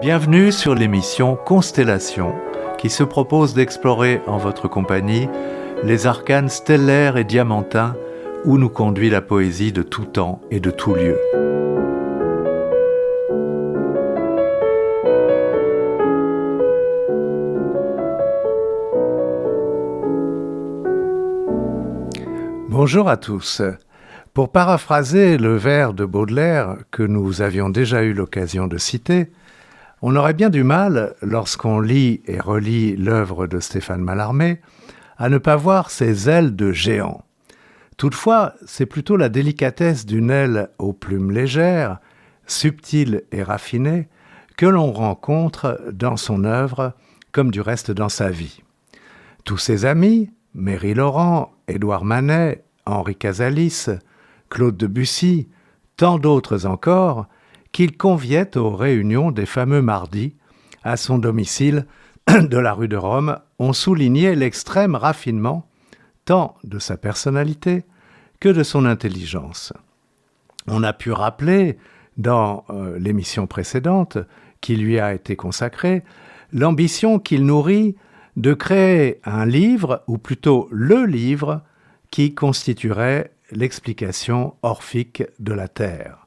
Bienvenue sur l'émission Constellation, qui se propose d'explorer en votre compagnie les arcanes stellaires et diamantins où nous conduit la poésie de tout temps et de tout lieu. Bonjour à tous. Pour paraphraser le vers de Baudelaire que nous avions déjà eu l'occasion de citer, on aurait bien du mal, lorsqu'on lit et relit l'œuvre de Stéphane Mallarmé, à ne pas voir ses ailes de géant. Toutefois, c'est plutôt la délicatesse d'une aile aux plumes légères, subtile et raffinée, que l'on rencontre dans son œuvre, comme du reste dans sa vie. Tous ses amis, Méry Laurent, Édouard Manet, Henri Casalis, Claude Debussy, tant d'autres encore, qu'il conviait aux réunions des fameux mardis, à son domicile de la rue de Rome, ont souligné l'extrême raffinement, tant de sa personnalité que de son intelligence. On a pu rappeler, dans l'émission précédente, qui lui a été consacrée, l'ambition qu'il nourrit de créer un livre, ou plutôt le livre, qui constituerait l'explication orphique de la Terre.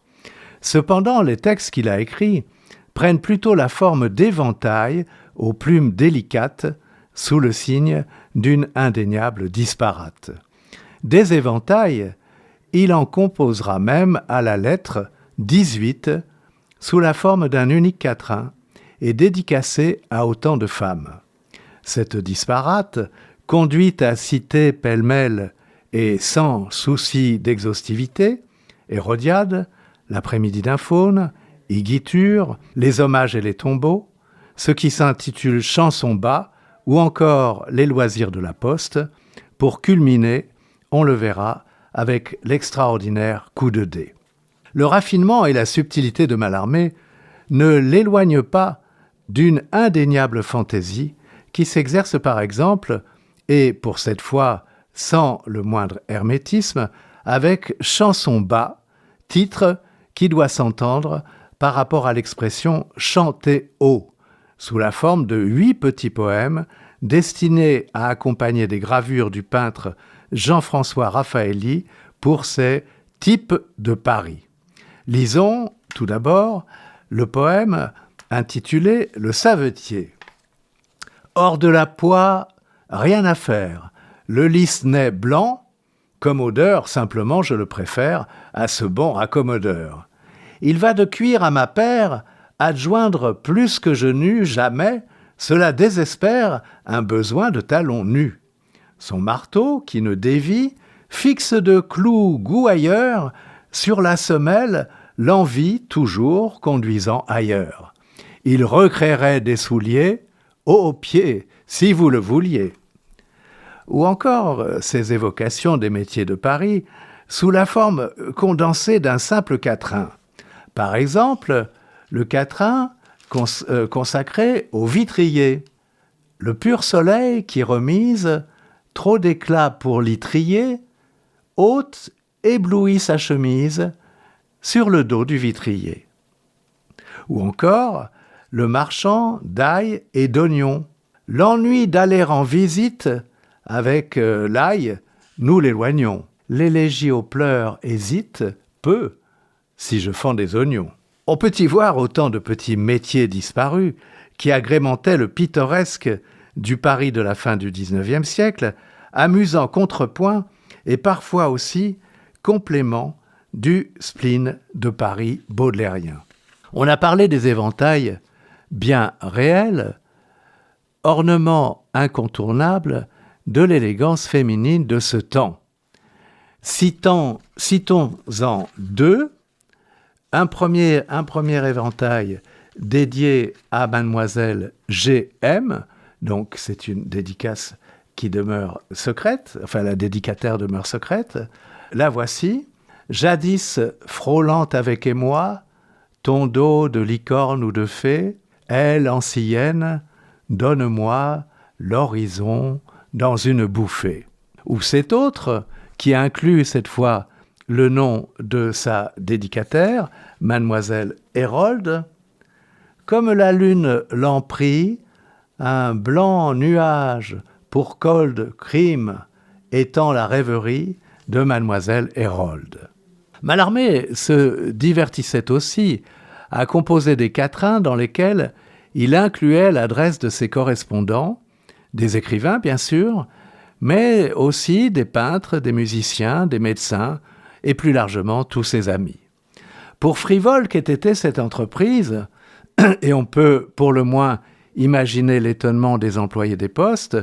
Cependant, les textes qu'il a écrits prennent plutôt la forme d'éventails aux plumes délicates sous le signe d'une indéniable disparate. Des éventails, il en composera même à la lettre 18 sous la forme d'un unique quatrain et dédicacé à autant de femmes. Cette disparate conduit à citer pêle-mêle et sans souci d'exhaustivité Hérodiade, L'après-midi d'un faune, Igitur, Les hommages et les tombeaux, ce qui s'intitule Chanson bas ou encore Les loisirs de la poste, pour culminer, on le verra, avec l'extraordinaire coup de dé. Le raffinement et la subtilité de Mallarmé ne l'éloignent pas d'une indéniable fantaisie qui s'exerce par exemple, et pour cette fois sans le moindre hermétisme, avec Chanson bas, titre qui doit s'entendre par rapport à l'expression « chanter haut », sous la forme de 8 petits poèmes destinés à accompagner des gravures du peintre Jean-François Raffaelli pour ses « Types de Paris ». Lisons, tout d'abord, le poème intitulé « Le savetier ». Hors de la poix, rien à faire. Le lys n'est blanc, comme odeur, simplement je le préfère à ce bon raccommodeur. Il va de cuire à ma paire, adjoindre plus que je n'eus jamais, cela désespère un besoin de talons nus. Son marteau, qui ne dévie, fixe de clous goût ailleurs, sur la semelle, l'envie toujours conduisant ailleurs. Il recréerait des souliers, aux pieds, si vous le vouliez. Ou encore ces évocations des métiers de Paris sous la forme condensée d'un simple quatrain. Par exemple, le quatrain consacré au vitrier. Le pur soleil qui remise, trop d'éclat pour l'y trier, ôte, éblouit sa chemise sur le dos du vitrier. Ou encore, le marchand d'ail et d'oignons. L'ennui d'aller en visite avec l'ail, nous l'éloignons. L'élégie aux pleurs hésite peu si je fends des oignons. On peut y voir autant de petits métiers disparus qui agrémentaient le pittoresque du Paris de la fin du XIXe siècle, amusant contrepoint et parfois aussi complément du spleen de Paris baudelairien. On a parlé des éventails bien réels, ornement incontournable de l'élégance féminine de ce temps. Citons-en deux. Un premier éventail dédié à mademoiselle G.M., donc c'est une dédicace qui demeure secrète, enfin la dédicataire demeure secrète. La voici. Jadis frôlant avec émoi, ton dos de licorne ou de fée, elle ancienne, donne-moi l'horizon dans une bouffée. Ou cet autre, qui inclut cette fois le nom de sa dédicataire, mademoiselle Hérold, comme la lune l'en prit, un blanc nuage pour cold cream étant la rêverie de Mademoiselle Hérold. Mallarmé se divertissait aussi à composer des quatrains dans lesquels il incluait l'adresse de ses correspondants, des écrivains bien sûr, mais aussi des peintres, des musiciens, des médecins et plus largement tous ses amis. Pour frivole qu'ait été cette entreprise, et on peut pour le moins imaginer l'étonnement des employés des postes,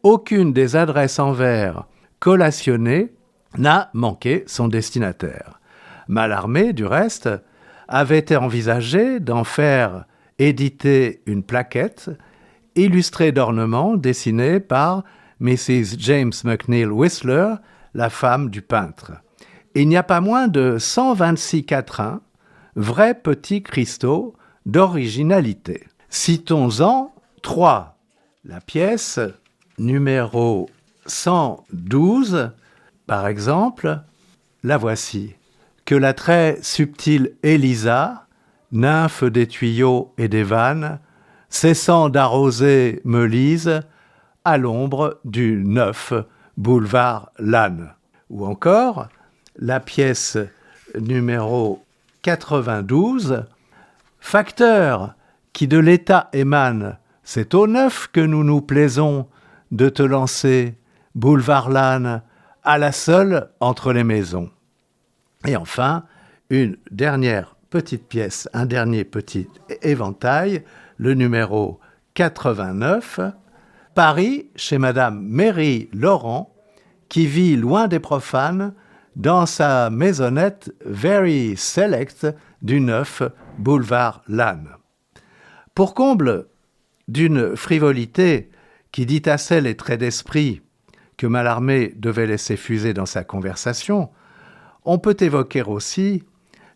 aucune des adresses en vers collationnées n'a manqué son destinataire. Mallarmé, du reste, avait été envisagé d'en faire éditer une plaquette illustrée d'ornements dessinés par Mrs. James McNeill Whistler, la femme du peintre. Il n'y a pas moins de 126 quatrains, vrais petits cristaux d'originalité. Citons-en 3. La pièce numéro 112, par exemple, la voici. Que la très subtile Élisa, nymphe des tuyaux et des vannes, cessant d'arroser me lise à l'ombre du 9 boulevard Lannes. Ou encore, la pièce numéro 92, facteur qui de l'État émane, c'est au 9 que nous nous plaisons de te lancer, boulevard Lannes, à la seule entre les maisons. Et enfin, une dernière petite pièce, un dernier petit éventail, le numéro 89, Paris chez Madame Mary Laurent, qui vit loin des profanes dans sa maisonnette Very Select du 9 boulevard Lannes. Pour comble d'une frivolité qui détassait les traits d'esprit que Mallarmé devait laisser fuser dans sa conversation, on peut évoquer aussi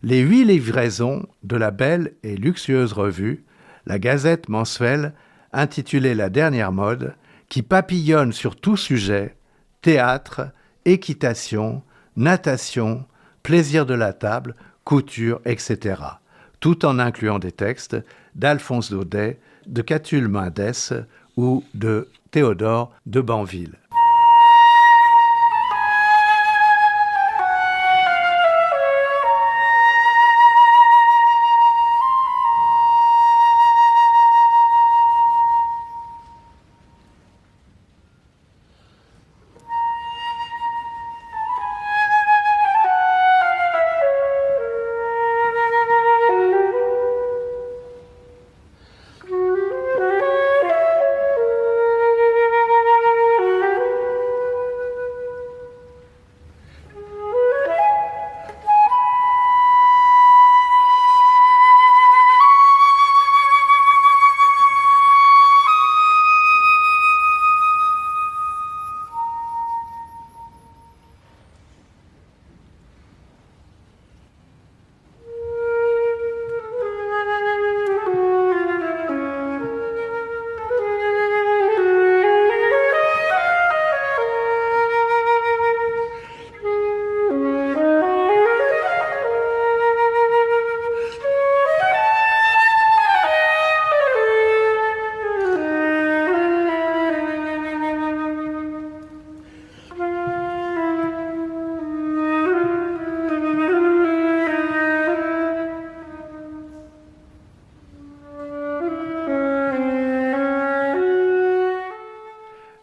les 8 livraisons de la belle et luxueuse revue, la Gazette mensuelle intitulée La Dernière Mode, qui papillonne sur tout sujet, théâtre, équitation, natation, plaisir de la table, couture, etc., tout en incluant des textes d'Alphonse Daudet, de Catulle Mendès ou de Théodore de Banville.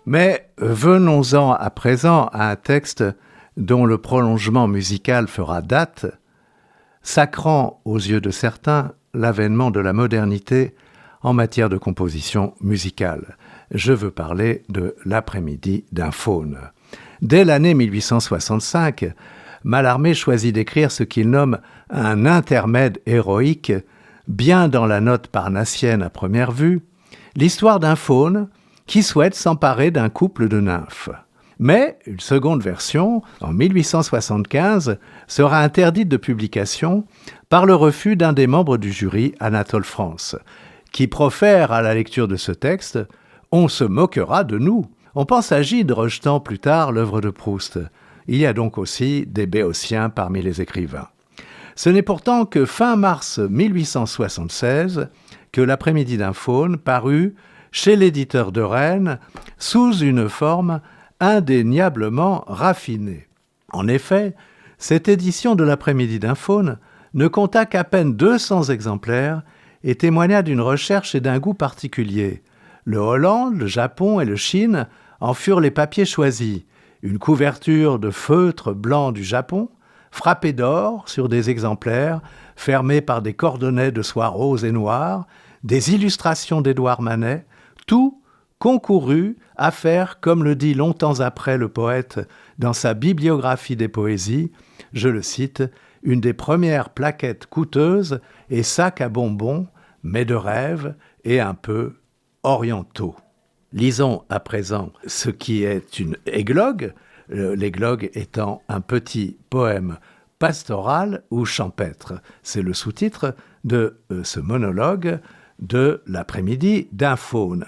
Mais venons-en à présent à un texte dont le prolongement musical fera date, sacrant aux yeux de certains l'avènement de la modernité en matière de composition musicale. Je veux parler de L'après-midi d'un faune. Dès l'année 1865, Mallarmé choisit d'écrire ce qu'il nomme un intermède héroïque, bien dans la note parnassienne à première vue, l'histoire d'un faune qui souhaite s'emparer d'un couple de nymphes. Mais une seconde version, en 1875, sera interdite de publication par le refus d'un des membres du jury, Anatole France, qui profère à la lecture de ce texte « On se moquera de nous ». On pense à Gide rejetant plus tard l'œuvre de Proust. Il y a donc aussi des béotiens parmi les écrivains. Ce n'est pourtant que fin mars 1876 que l'après-midi d'un faune parut chez l'éditeur de Rennes sous une forme indéniablement raffinée. En effet, cette édition de l'après-midi d'un faune ne compta qu'à peine 200 exemplaires et témoigna d'une recherche et d'un goût particuliers. Le Hollande, le Japon et le Chine en furent les papiers choisis. Une couverture de feutre blanc du Japon, frappée d'or sur des exemplaires, fermés par des cordonnets de soie rose et noire, des illustrations d'Édouard Manet, tout concourut à faire, comme le dit longtemps après le poète dans sa bibliographie des poésies, je le cite, une des premières plaquettes coûteuses et sacs à bonbons, mais de rêve et un peu orientaux. Lisons à présent ce qui est une églogue, l'églogue étant un petit poème pastoral ou champêtre. C'est le sous-titre de ce monologue de l'après-midi d'un faune.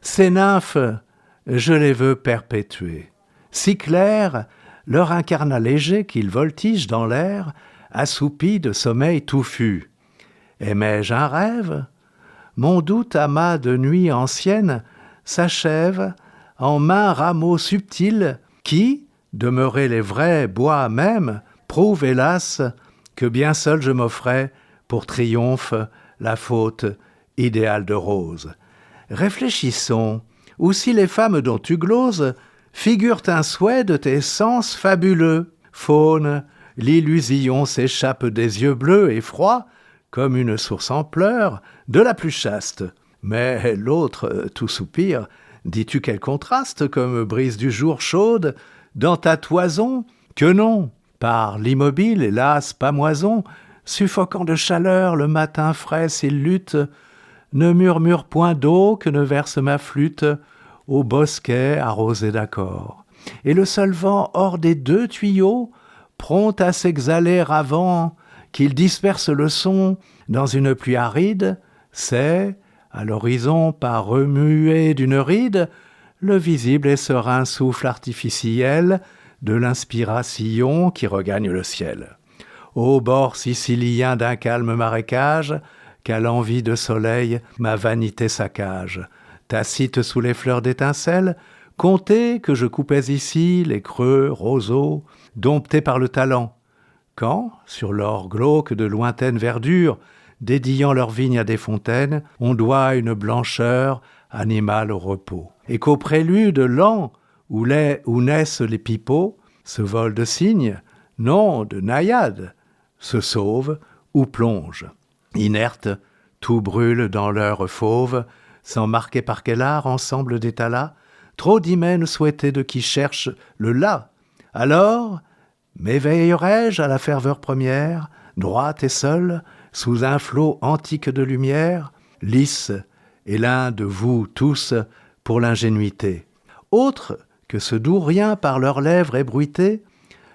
Ces nymphes, je les veux perpétuer. Si clair, leur incarnat léger qu'ils voltigent dans l'air, assoupi de sommeil touffu. Aimais-je un rêve ? Mon doute amas de nuit ancienne s'achève en mains rameaux subtils qui, demeurés les vrais bois mêmes, prouvent hélas que bien seul je m'offrais pour triomphe la faute idéale de rose. Réfléchissons, ou si les femmes dont tu gloses figurent un souhait de tes sens fabuleux. Faune, l'illusion s'échappe des yeux bleus et froids, comme une source en pleurs, de la plus chaste. Mais l'autre, tout soupir, dis-tu quel contraste, comme brise du jour chaude, dans ta toison, que non, par l'immobile, hélas, pâmoison, suffoquant de chaleur, le matin frais s'il lutte, ne murmure point d'eau que ne verse ma flûte au bosquet arrosé d'accord. Et le seul vent hors des deux tuyaux, prompt à s'exhaler avant qu'il disperse le son dans une pluie aride, c'est, à l'horizon par remuée d'une ride, le visible et serein souffle artificiel de l'inspiration qui regagne le ciel. Au bord sicilien d'un calme marécage, qu'à l'envie de soleil ma vanité saccage. Tacite sous les fleurs d'étincelles, comptez que je coupais ici les creux roseaux, domptés par le talent. Quand, sur l'or glauque de lointaine verdure, dédiant leurs vignes à des fontaines, on doit une blancheur animale au repos. Et qu'au prélude lent, où naissent les pipeaux, ce vol de cygnes, non de naïades, se sauve ou plonge. Inertes, tout brûle dans l'heure fauve, sans marquer par quel art ensemble d'étalats, trop d'hymens souhaités de qui cherche le là. Alors, m'éveillerai-je à la ferveur première, droite et seule, sous un flot antique de lumière, lisse et l'un de vous tous pour l'ingénuité. Autre que ce doux rien par leurs lèvres ébruitées,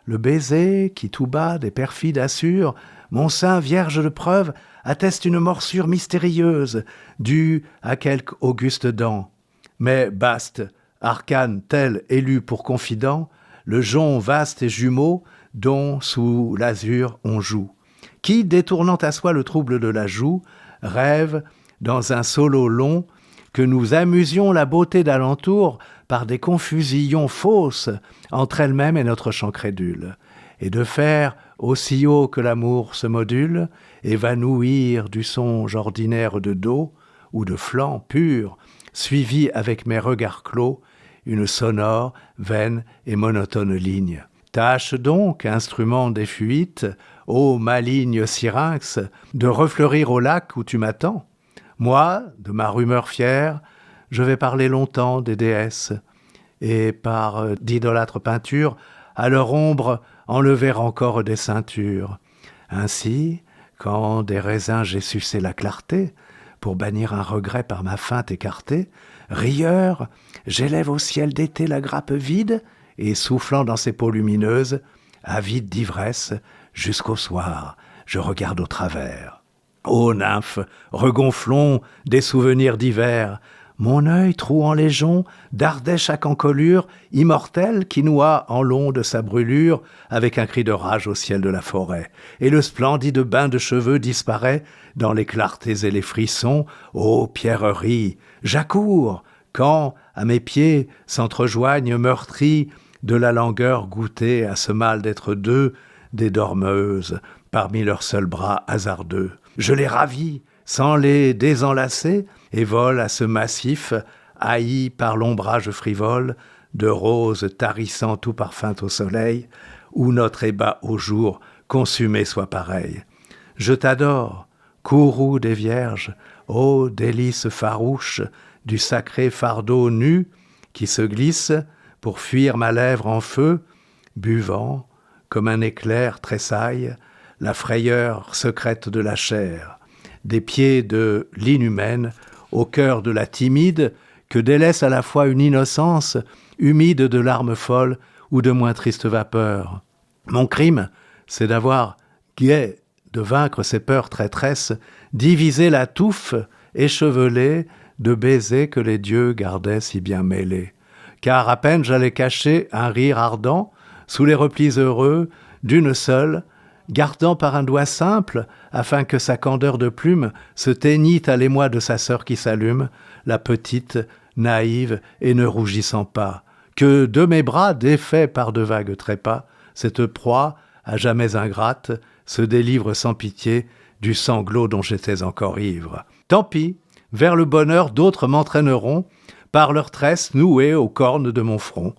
le baiser qui tout bas des perfides assure, mon sein vierge de preuve, atteste une morsure mystérieuse, due à quelque auguste dent. Mais baste, arcane tel élu pour confident, le jonc vaste et jumeau, dont sous l'azur on joue. Qui, détournant à soi le trouble de la joue, rêve, dans un solo long, que nous amusions la beauté d'alentour par des confusions fausses entre elle-même et notre chant crédule, et de faire, aussi haut que l'amour se module, évanouir du songe ordinaire de dos ou de flanc pur, suivi avec mes regards clos, une sonore, vaine et monotone ligne. Tâche donc, instrument des fuites, ô maligne syrinx, de refleurir au lac où tu m'attends. Moi, de ma rumeur fière, je vais parler longtemps des déesses, et par d'idolâtres peintures, à leur ombre enlever encore des ceintures. Ainsi, quand des raisins j'ai sucé la clarté, pour bannir un regret par ma feinte écartée, rieur, j'élève au ciel d'été la grappe vide, et soufflant dans ses peaux lumineuses, avide d'ivresse, jusqu'au soir, je regarde au travers. Ô nymphes, regonflons des souvenirs divers, Mon œil, trouant les joncs, dardait chaque encolure, immortelle qui noie en l'onde sa brûlure, avec un cri de rage au ciel de la forêt. Et le splendide bain de cheveux disparaît dans les clartés et les frissons. Ô pierrerie, j'accours, quand, à mes pieds, s'entrejoignent meurtris de la langueur goûtée à ce mal d'être deux, des dormeuses, parmi leurs seuls bras hasardeux. Je les ravis, sans les désenlacer, et vole à ce massif, haï par l'ombrage frivole, de roses tarissant tout parfum au soleil, où notre ébat au jour consumé soit pareil. Je t'adore, courroux des vierges, ô délice farouche du sacré fardeau nu qui se glisse pour fuir ma lèvre en feu, buvant, comme un éclair tressaille, la frayeur secrète de la chair, des pieds de l'inhumaine, au cœur de la timide, que délaisse à la fois une innocence, humide de larmes folles ou de moins tristes vapeurs. Mon crime, c'est d'avoir, gai, de vaincre ces peurs traîtresses, diviser la touffe échevelée de baisers que les dieux gardaient si bien mêlés. Car à peine j'allais cacher un rire ardent sous les replis heureux d'une seule, gardant par un doigt simple, afin que sa candeur de plume se teignît à l'émoi de sa sœur qui s'allume, la petite, naïve et ne rougissant pas, que de mes bras défaits par de vagues trépas, cette proie, à jamais ingrate, se délivre sans pitié du sanglot dont j'étais encore ivre. Tant pis, vers le bonheur d'autres m'entraîneront, par leurs tresses nouées aux cornes de mon front.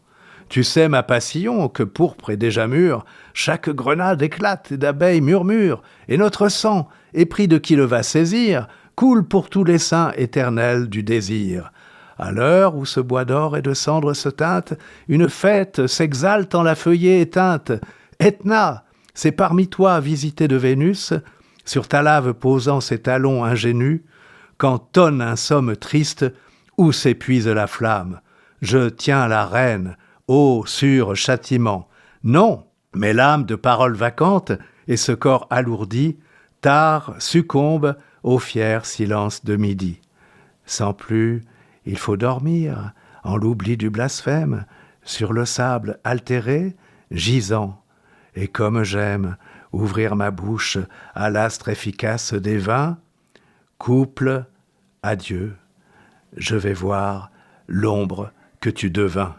Tu sais ma passion, que pourpre et déjà mûre, chaque grenade éclate et d'abeilles murmure, et notre sang, épris de qui le va saisir, coule pour tous les saints éternels du désir. À l'heure où ce bois d'or et de cendres se teinte, une fête s'exalte en la feuillée éteinte. Etna, c'est parmi toi, visité de Vénus, sur ta lave posant ses talons ingénus, quand tonne un somme triste, où s'épuise la flamme. Je tiens la reine, ô sûr châtiment. Non, mais l'âme de paroles vacantes et ce corps alourdi, tard succombe au fier silence de midi. Sans plus, il faut dormir, en l'oubli du blasphème, sur le sable altéré, gisant. Et comme j'aime ouvrir ma bouche à l'astre efficace des vins, couple, adieu, je vais voir l'ombre que tu devins.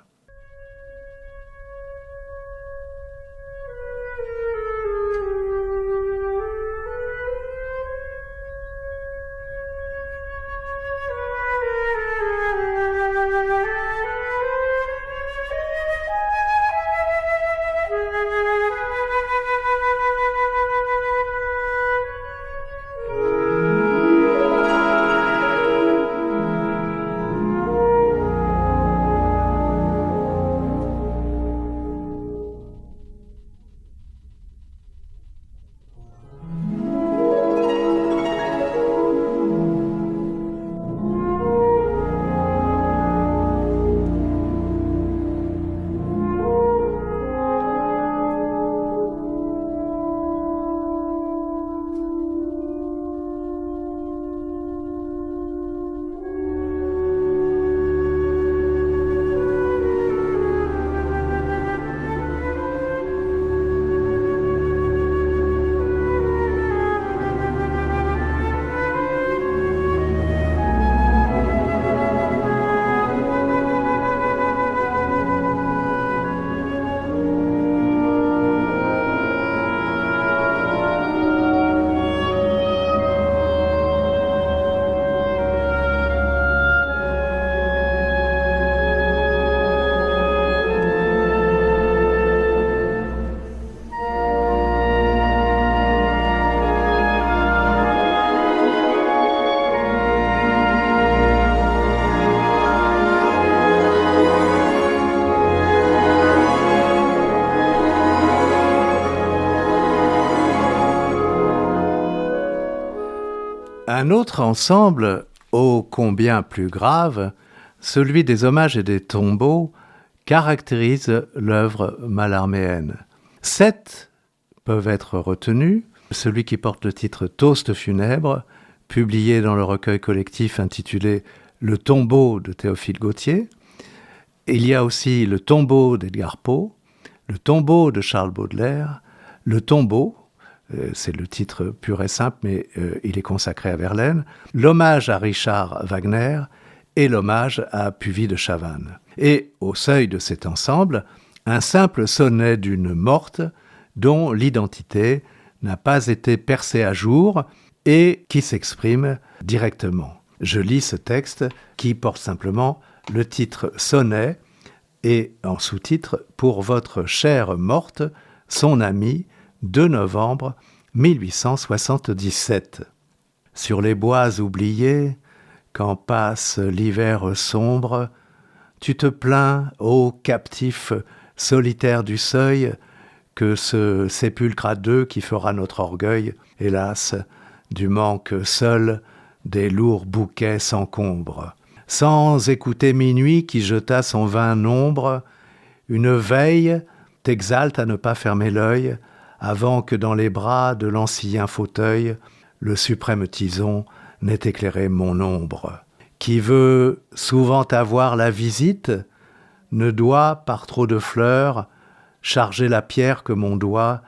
Un autre ensemble, ô combien plus grave, celui des hommages et des tombeaux, caractérise l'œuvre mallarméenne. 7 peuvent être retenus. Celui qui porte le titre Toast funèbre, publié dans le recueil collectif intitulé le tombeau de Théophile Gautier. Il y a aussi le tombeau d'Edgar Poe, le tombeau de Charles Baudelaire, le tombeau, c'est le titre pur et simple, mais il est consacré à Verlaine, l'hommage à Richard Wagner et l'hommage à Puvis de Chavannes. Et au seuil de cet ensemble, un simple sonnet d'une morte dont l'identité n'a pas été percée à jour et qui s'exprime directement. Je lis ce texte qui porte simplement le titre Sonnet et en sous-titre « Pour votre chère morte, son amie, 2 novembre 1877 ». Sur les bois oubliés, quand passe l'hiver sombre, tu te plains, ô captif solitaire du seuil, que ce sépulcre à deux qui fera notre orgueil, hélas, du manque seul des lourds bouquets s'encombre. Sans écouter minuit qui jeta son vain nombre, une veille t'exalte à ne pas fermer l'œil, avant que dans les bras de l'ancien fauteuil, le suprême tison n'ait éclairé mon ombre. Qui veut souvent avoir la visite, ne doit, par trop de fleurs, charger la pierre que mon doigt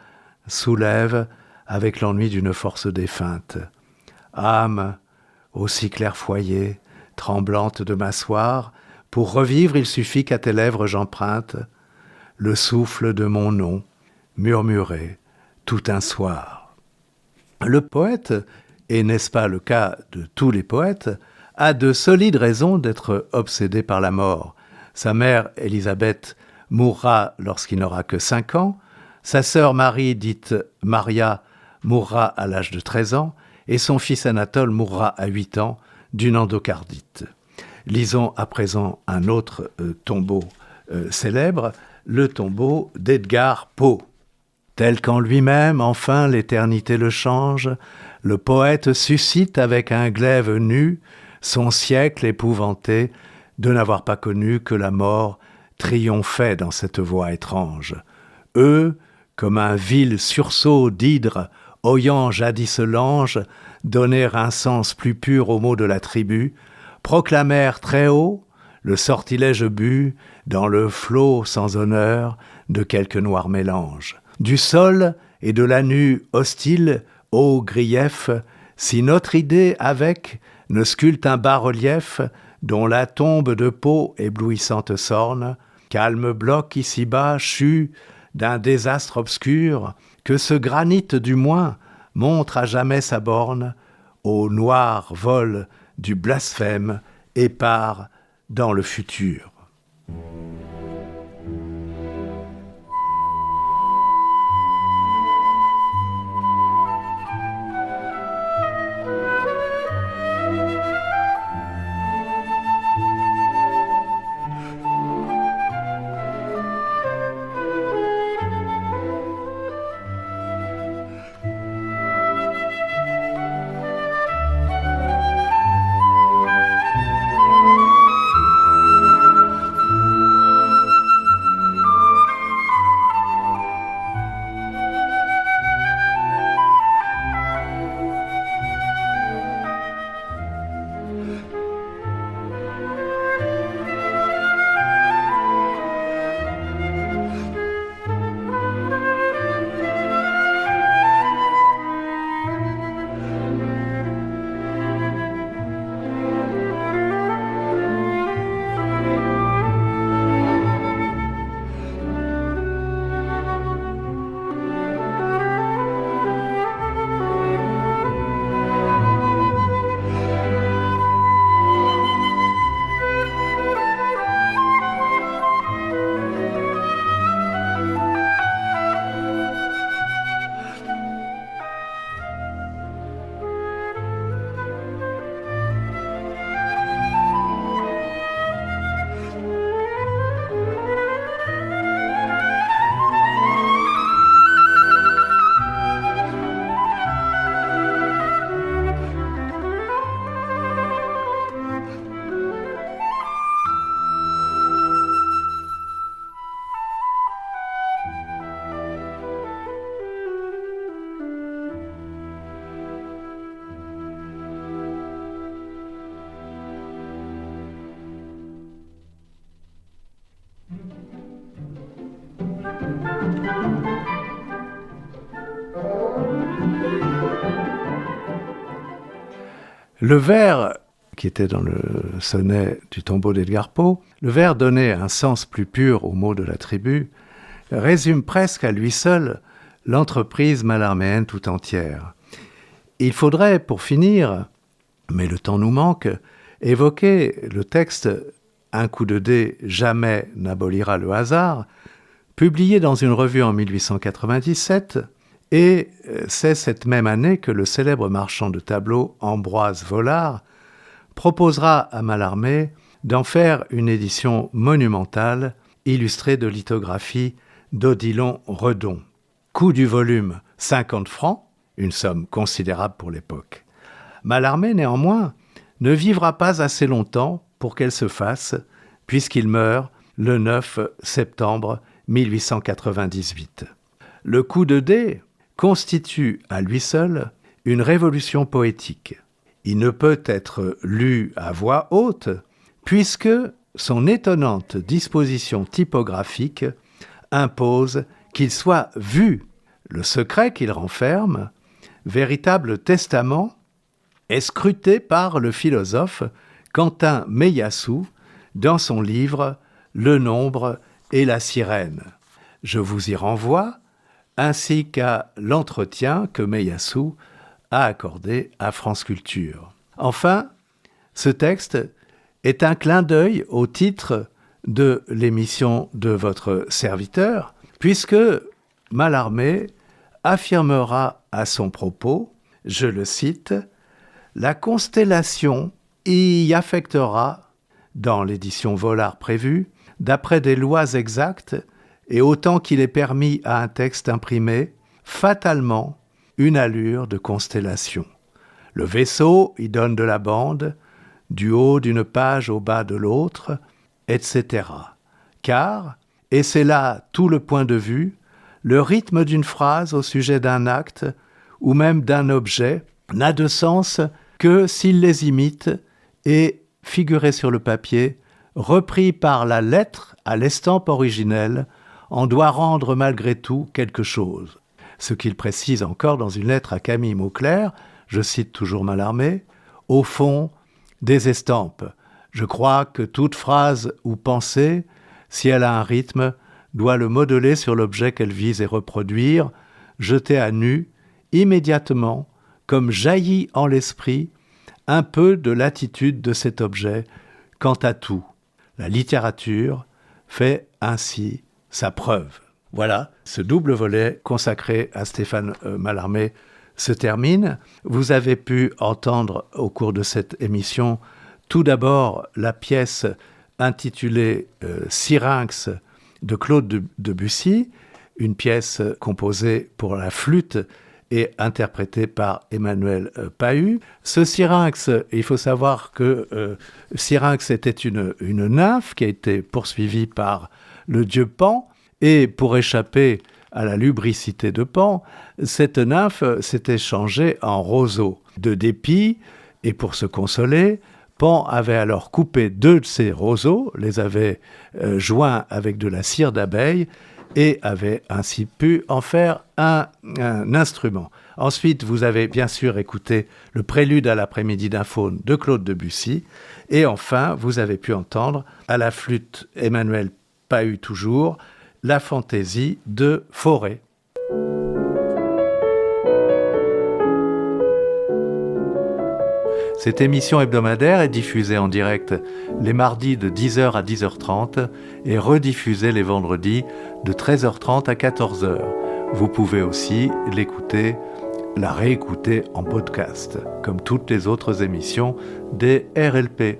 soulève avec l'ennui d'une force défunte. Âme, aussi clairfoyée, tremblante de m'asseoir, pour revivre il suffit qu'à tes lèvres j'emprunte le souffle de mon nom, murmuré tout un soir. Le poète, et n'est-ce pas le cas de tous les poètes, a de solides raisons d'être obsédé par la mort. Sa mère, Élisabeth, mourra lorsqu'il n'aura que 5 ans, sa sœur Marie, dite Maria, mourra à l'âge de 13 ans, et son fils Anatole mourra à 8 ans d'une endocardite. Lisons à présent un autre tombeau célèbre, le tombeau d'Edgar Poe. Tel qu'en lui-même, enfin, l'éternité le change, le poète suscite avec un glaive nu son siècle épouvanté de n'avoir pas connu que la mort triomphait dans cette voie étrange. Eux, comme un vil sursaut d'hydre, oyant jadis l'ange donner un sens plus pur aux mots de la tribu, proclamèrent très haut le sortilège but dans le flot sans honneur de quelque noir mélange. Du sol et de la nue hostile, ô grief, si notre idée avec ne sculpte un bas-relief dont la tombe de peau éblouissante sorne, calme bloc ici-bas chu d'un désastre obscur, que ce granit du moins montre à jamais sa borne, au noir vol du blasphème et part dans le futur. Le vers, qui était dans le sonnet du tombeau d'Edgar Poe, le vers donnait un sens plus pur aux mots de la tribu, résume presque à lui seul l'entreprise malarméenne tout entière. Il faudrait, pour finir, mais le temps nous manque, évoquer le texte « Un coup de dé jamais n'abolira le hasard », publié dans une revue en 1897, et c'est cette même année que le célèbre marchand de tableaux Ambroise Vollard proposera à Mallarmé d'en faire une édition monumentale, illustrée de lithographies d'Odilon Redon. Coût du volume 50 francs, une somme considérable pour l'époque. Mallarmé, néanmoins, ne vivra pas assez longtemps pour qu'elle se fasse, puisqu'il meurt le 9 septembre 1898. Le coup de dé constitue à lui seul une révolution poétique. Il ne peut être lu à voix haute, puisque son étonnante disposition typographique impose qu'il soit vu. Le secret qu'il renferme, véritable testament, est scruté par le philosophe Quentin Meillassoux dans son livre « Le nombre et la sirène ». Je vous y renvoie, ainsi qu'à l'entretien que Meillassoux a accordé à France Culture. Enfin, ce texte est un clin d'œil au titre de l'émission de votre serviteur, puisque Mallarmé affirmera à son propos, je le cite, « La constellation y affectera, dans l'édition Vollard prévue, d'après des lois exactes et autant qu'il est permis à un texte imprimé, fatalement une allure de constellation. Le vaisseau y donne de la bande, du haut d'une page au bas de l'autre, etc. Car, et c'est là tout le point de vue, le rythme d'une phrase au sujet d'un acte ou même d'un objet n'a de sens que s'il les imite et, figuré sur le papier, repris par la lettre à l'estampe originelle, en doit rendre malgré tout quelque chose. Ce qu'il précise encore dans une lettre à Camille Mauclerc, je cite toujours Mallarmé, « Au fond, des estampes. Je crois que toute phrase ou pensée, si elle a un rythme, doit le modeler sur l'objet qu'elle vise et reproduire, jeter à nu, immédiatement, comme jaillit en l'esprit, un peu de l'attitude de cet objet quant à tout. La littérature fait ainsi sa preuve. » Voilà, ce double volet consacré à Stéphane Mallarmé se termine. Vous avez pu entendre au cours de cette émission tout d'abord la pièce intitulée Syrinx de Claude Debussy, une pièce composée pour la flûte et interprétée par Emmanuel Pahud. Ce Syrinx, il faut savoir que Syrinx était une nymphe qui a été poursuivie par le dieu Pan, et pour échapper à la lubricité de Pan, cette nymphe s'était changée en roseau de dépit, et pour se consoler, Pan avait alors coupé 2 de ces roseaux, les avait joints avec de la cire d'abeille, et avait ainsi pu en faire un instrument. Ensuite, vous avez bien sûr écouté le prélude à l'après-midi d'un faune de Claude Debussy, et enfin, vous avez pu entendre à la flûte Emmanuel Pahud toujours, la fantaisie de Fauré. Cette émission hebdomadaire est diffusée en direct les mardis de 10h à 10h30 et rediffusée les vendredis de 13h30 à 14h. Vous pouvez aussi la réécouter en podcast, comme toutes les autres émissions des RLP.